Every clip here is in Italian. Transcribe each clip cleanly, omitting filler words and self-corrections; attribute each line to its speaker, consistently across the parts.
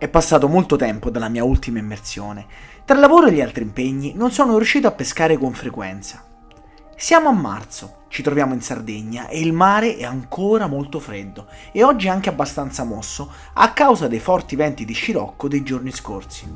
Speaker 1: È passato molto tempo dalla mia ultima immersione. Tra il lavoro e gli altri impegni non sono riuscito a pescare con frequenza. Siamo a marzo, ci troviamo in Sardegna e il mare è ancora molto freddo e oggi anche abbastanza mosso a causa dei forti venti di scirocco dei giorni scorsi.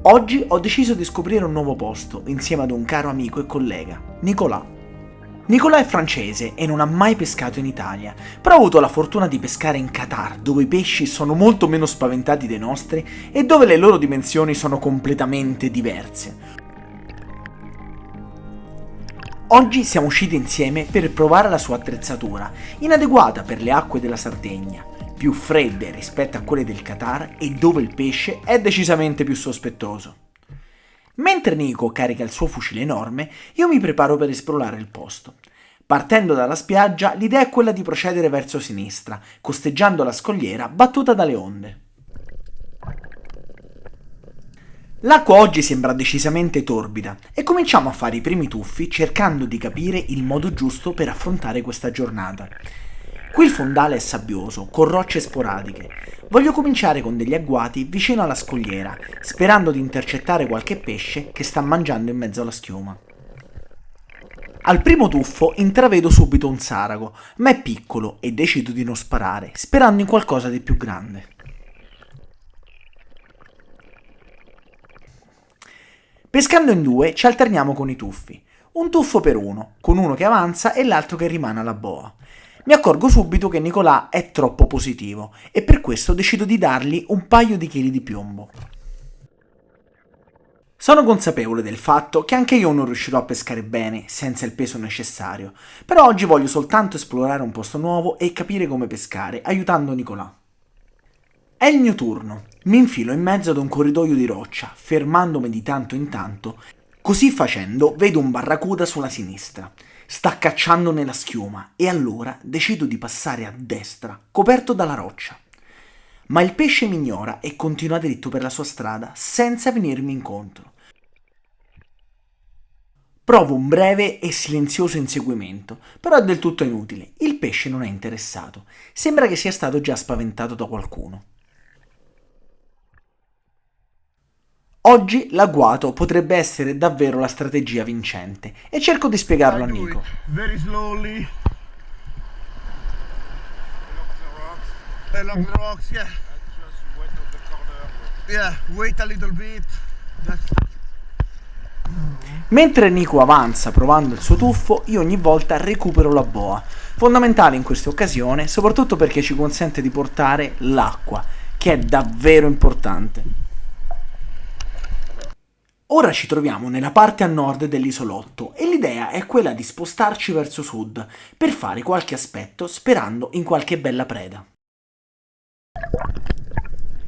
Speaker 1: Oggi ho deciso di scoprire un nuovo posto insieme ad un caro amico e collega, Nicolas. Nicolas è francese e non ha mai pescato in Italia, però ha avuto la fortuna di pescare in Qatar, dove i pesci sono molto meno spaventati dei nostri e dove le loro dimensioni sono completamente diverse. Oggi siamo usciti insieme per provare la sua attrezzatura, inadeguata per le acque della Sardegna, più fredde rispetto a quelle del Qatar e dove il pesce è decisamente più sospettoso. Mentre Nico carica il suo fucile enorme, io mi preparo per esplorare il posto. Partendo dalla spiaggia, l'idea è quella di procedere verso sinistra, costeggiando la scogliera battuta dalle onde. L'acqua oggi sembra decisamente torbida e cominciamo a fare i primi tuffi cercando di capire il modo giusto per affrontare questa giornata. Qui il fondale è sabbioso, con rocce sporadiche. Voglio cominciare con degli agguati vicino alla scogliera, sperando di intercettare qualche pesce che sta mangiando in mezzo alla schiuma. Al primo tuffo intravedo subito un sarago, ma è piccolo e decido di non sparare, sperando in qualcosa di più grande. Pescando in due ci alterniamo con i tuffi. Un tuffo per uno, con uno che avanza e l'altro che rimane alla boa. Mi accorgo subito che Nicolas è troppo positivo e per questo decido di dargli un paio di chili di piombo. Sono consapevole del fatto che anche io non riuscirò a pescare bene senza il peso necessario, però oggi voglio soltanto esplorare un posto nuovo e capire come pescare, aiutando Nicolas. È il mio turno. Mi infilo in mezzo ad un corridoio di roccia, fermandomi di tanto in tanto. Così facendo vedo un barracuda sulla sinistra. Sta cacciando nella schiuma e allora decido di passare a destra, coperto dalla roccia. Ma il pesce mi ignora e continua dritto per la sua strada senza venirmi incontro. Provo un breve e silenzioso inseguimento, però è del tutto inutile. Il pesce non è interessato. Sembra che sia stato già spaventato da qualcuno. Oggi l'agguato potrebbe essere davvero la strategia vincente e cerco di spiegarlo a Nico.
Speaker 2: Very slowly. Along the rocks, yeah.
Speaker 3: Just wait on the corner.
Speaker 2: Yeah, wait a little bit.
Speaker 1: Mentre Nico avanza provando il suo tuffo, io ogni volta recupero la boa, fondamentale in questa occasione, soprattutto perché ci consente di portare l'acqua, che è davvero importante. Ora ci troviamo nella parte a nord dell'isolotto e l'idea è quella di spostarci verso sud per fare qualche aspetto sperando in qualche bella preda.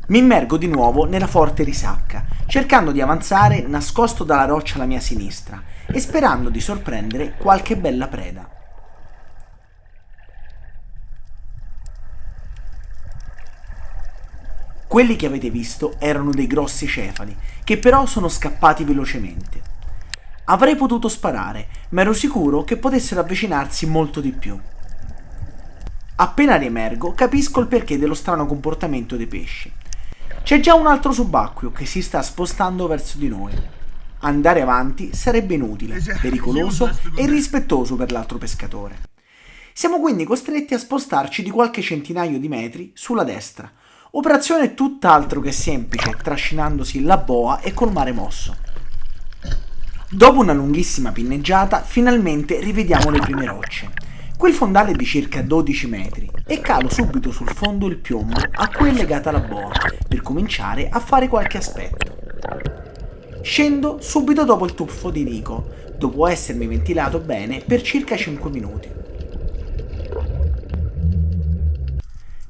Speaker 1: Mi immergo di nuovo nella forte risacca, cercando di avanzare nascosto dalla roccia alla mia sinistra e sperando di sorprendere qualche bella preda. Quelli che avete visto erano dei grossi cefali, che però sono scappati velocemente. Avrei potuto sparare, ma ero sicuro che potessero avvicinarsi molto di più. Appena riemergo, capisco il perché dello strano comportamento dei pesci. C'è già un altro subacqueo che si sta spostando verso di noi. Andare avanti sarebbe inutile, pericoloso e irrispettoso per l'altro pescatore. Siamo quindi costretti a spostarci di qualche centinaio di metri sulla destra. Operazione tutt'altro che semplice, trascinandosi la boa e col mare mosso. Dopo una lunghissima pinneggiata, finalmente rivediamo le prime rocce. Quel fondale è di circa 12 metri e calo subito sul fondo il piombo a cui è legata la boa, per cominciare a fare qualche aspetto. Scendo subito dopo il tuffo di Nico, dopo essermi ventilato bene per circa 5 minuti.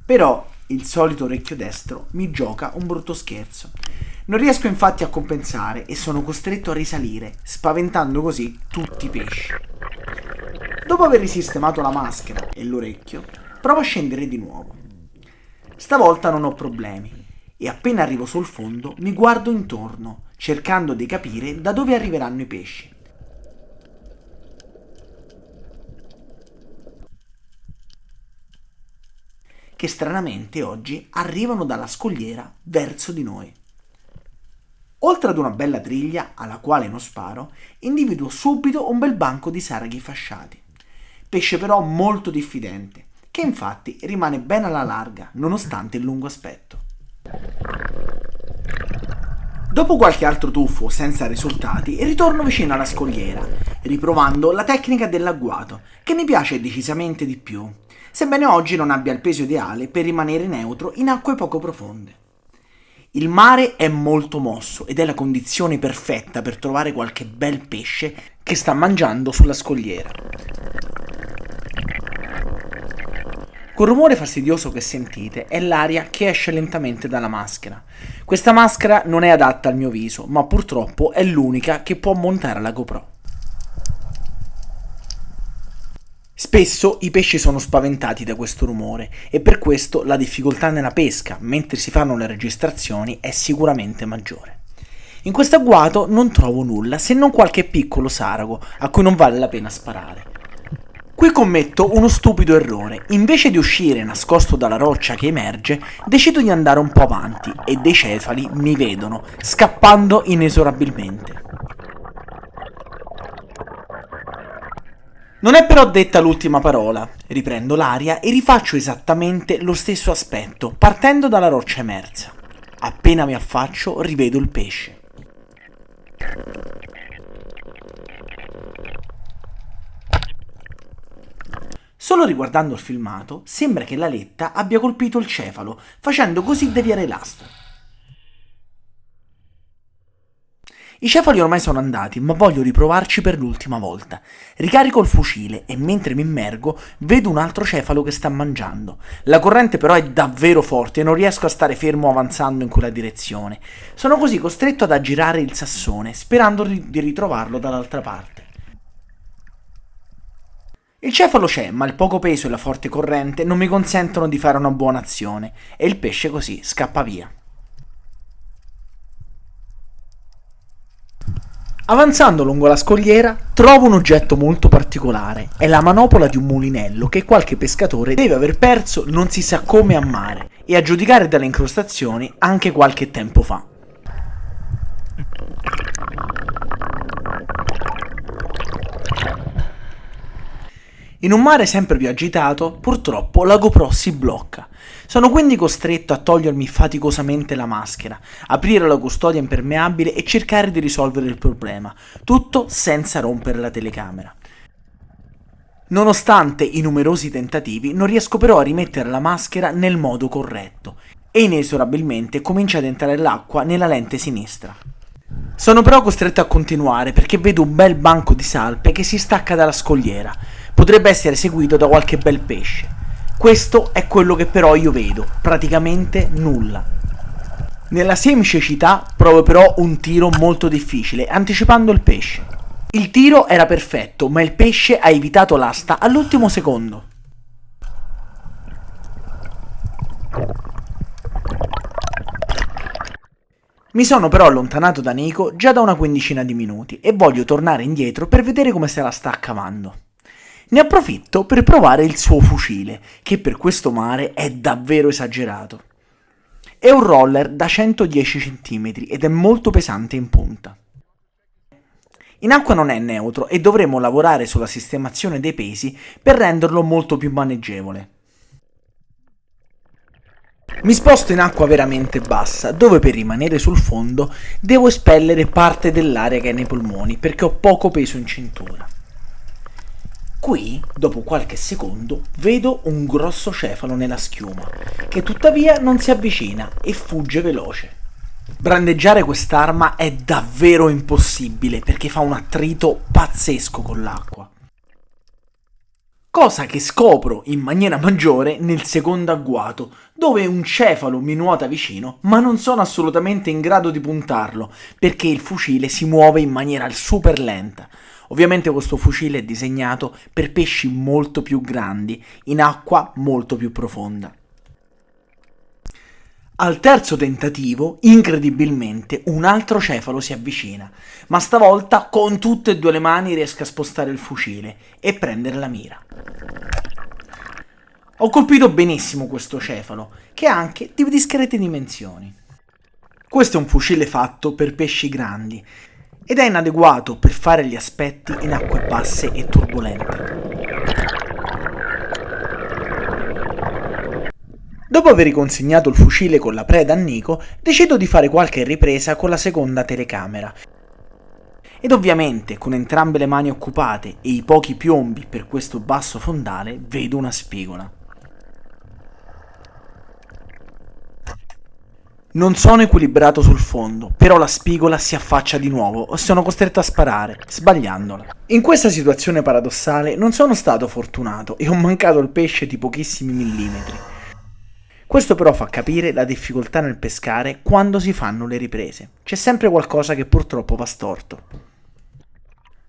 Speaker 1: Però il solito orecchio destro mi gioca un brutto scherzo. Non riesco infatti a compensare e sono costretto a risalire, spaventando così tutti i pesci. Dopo aver risistemato la maschera e l'orecchio, provo a scendere di nuovo. Stavolta non ho problemi e appena arrivo sul fondo mi guardo intorno, cercando di capire da dove arriveranno i pesci. che stranamente oggi arrivano dalla scogliera verso di noi. Oltre ad una bella triglia, alla quale non sparo, individuo subito un bel banco di saraghi fasciati. Pesce però molto diffidente, che infatti rimane ben alla larga, nonostante il lungo aspetto. Dopo qualche altro tuffo senza risultati, ritorno vicino alla scogliera, riprovando la tecnica dell'agguato, che mi piace decisamente di più, sebbene oggi non abbia il peso ideale per rimanere neutro in acque poco profonde. Il mare è molto mosso ed è la condizione perfetta per trovare qualche bel pesce che sta mangiando sulla scogliera. Quel rumore fastidioso che sentite è l'aria che esce lentamente dalla maschera. Questa maschera non è adatta al mio viso, ma purtroppo è l'unica che può montare la GoPro. Spesso i pesci sono spaventati da questo rumore e per questo la difficoltà nella pesca, mentre si fanno le registrazioni, è sicuramente maggiore. In questo agguato non trovo nulla se non qualche piccolo sarago a cui non vale la pena sparare. Qui commetto uno stupido errore. Invece di uscire nascosto dalla roccia che emerge, decido di andare un po' avanti e dei cefali mi vedono, scappando inesorabilmente. Non è però detta l'ultima parola. Riprendo l'aria e rifaccio esattamente lo stesso aspetto, partendo dalla roccia emersa. Appena mi affaccio, rivedo il pesce. Solo riguardando il filmato, sembra che la letta abbia colpito il cefalo, facendo così deviare l'asta. I cefali ormai sono andati, ma voglio riprovarci per l'ultima volta. Ricarico il fucile e mentre mi immergo vedo un altro cefalo che sta mangiando. La corrente però è davvero forte e non riesco a stare fermo avanzando in quella direzione. Sono così costretto ad aggirare il sassone, sperando di ritrovarlo dall'altra parte. Il cefalo c'è, ma il poco peso e la forte corrente non mi consentono di fare una buona azione e il pesce così scappa via. Avanzando lungo la scogliera, trovo un oggetto molto particolare. È la manopola di un mulinello che qualche pescatore deve aver perso non si sa come a mare e a giudicare dalle incrostazioni anche qualche tempo fa. In un mare sempre più agitato, purtroppo la GoPro si blocca. Sono quindi costretto a togliermi faticosamente la maschera, aprire la custodia impermeabile e cercare di risolvere il problema, tutto senza rompere la telecamera. Nonostante i numerosi tentativi, non riesco però a rimettere la maschera nel modo corretto e inesorabilmente comincia ad entrare l'acqua nella lente sinistra. Sono però costretto a continuare perché vedo un bel banco di salpe che si stacca dalla scogliera. Potrebbe essere seguito da qualche bel pesce. Questo è quello che però io vedo, praticamente nulla. Nella semicecità provo però un tiro molto difficile, anticipando il pesce. Il tiro era perfetto, ma il pesce ha evitato l'asta all'ultimo secondo. Mi sono però allontanato da Nico già da una quindicina di minuti e voglio tornare indietro per vedere come se la sta cavando. Ne approfitto per provare il suo fucile, che per questo mare è davvero esagerato. È un roller da 110 cm ed è molto pesante in punta. In acqua non è neutro e dovremo lavorare sulla sistemazione dei pesi per renderlo molto più maneggevole. Mi sposto in acqua veramente bassa, dove per rimanere sul fondo devo espellere parte dell'aria che è nei polmoni perché ho poco peso in cintura. Qui, dopo qualche secondo, vedo un grosso cefalo nella schiuma, che tuttavia non si avvicina e fugge veloce. Brandeggiare quest'arma è davvero impossibile perché fa un attrito pazzesco con l'acqua. Cosa che scopro in maniera maggiore nel secondo agguato, dove un cefalo mi nuota vicino, ma non sono assolutamente in grado di puntarlo, perché il fucile si muove in maniera super lenta. Ovviamente questo fucile è disegnato per pesci molto più grandi, in acqua molto più profonda. Al terzo tentativo, incredibilmente, un altro cefalo si avvicina, ma stavolta con tutte e due le mani riesco a spostare il fucile e prendere la mira. Ho colpito benissimo questo cefalo, che ha anche di discrete dimensioni. Questo è un fucile fatto per pesci grandi ed è inadeguato per fare gli aspetti in acque basse e turbolente. Dopo aver riconsegnato il fucile con la preda a Nico, decido di fare qualche ripresa con la seconda telecamera. Ed ovviamente, con entrambe le mani occupate e i pochi piombi per questo basso fondale, vedo una spigola. Non sono equilibrato sul fondo, però la spigola si affaccia di nuovo e sono costretto a sparare, sbagliandola. In questa situazione paradossale non sono stato fortunato e ho mancato il pesce di pochissimi millimetri. Questo però fa capire la difficoltà nel pescare quando si fanno le riprese. C'è sempre qualcosa che purtroppo va storto.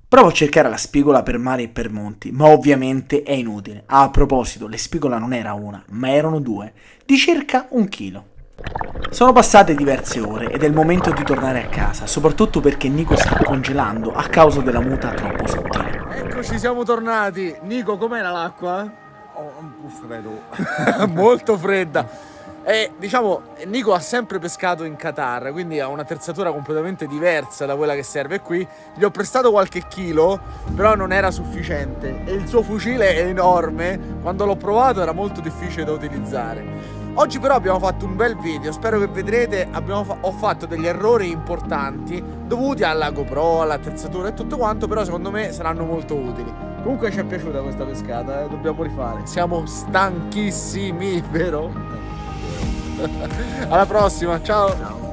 Speaker 1: Provo a cercare la spigola per mare e per monti, ma ovviamente è inutile. A proposito, le spigole non era una, ma erano due, di circa 1 chilo. Sono passate diverse ore ed è il momento di tornare a casa, soprattutto perché Nico sta congelando a causa della muta troppo sottile.
Speaker 4: Eccoci, siamo tornati. Nico, com'era l'acqua?
Speaker 2: Oh, un po' freddo.
Speaker 4: Molto fredda. E diciamo, Nico ha sempre pescato in Qatar, quindi ha un'attrezzatura completamente diversa da quella che serve qui. Gli ho prestato qualche chilo, però non era sufficiente. E il suo fucile è enorme. Quando l'ho provato era molto difficile da utilizzare. Oggi però abbiamo fatto un bel video, spero che vedrete. Ho fatto degli errori importanti dovuti alla GoPro, all'attrezzatura e tutto quanto, però secondo me saranno molto utili. Comunque ci è piaciuta questa pescata, dobbiamo rifare. Siamo stanchissimi, vero? Alla prossima, ciao!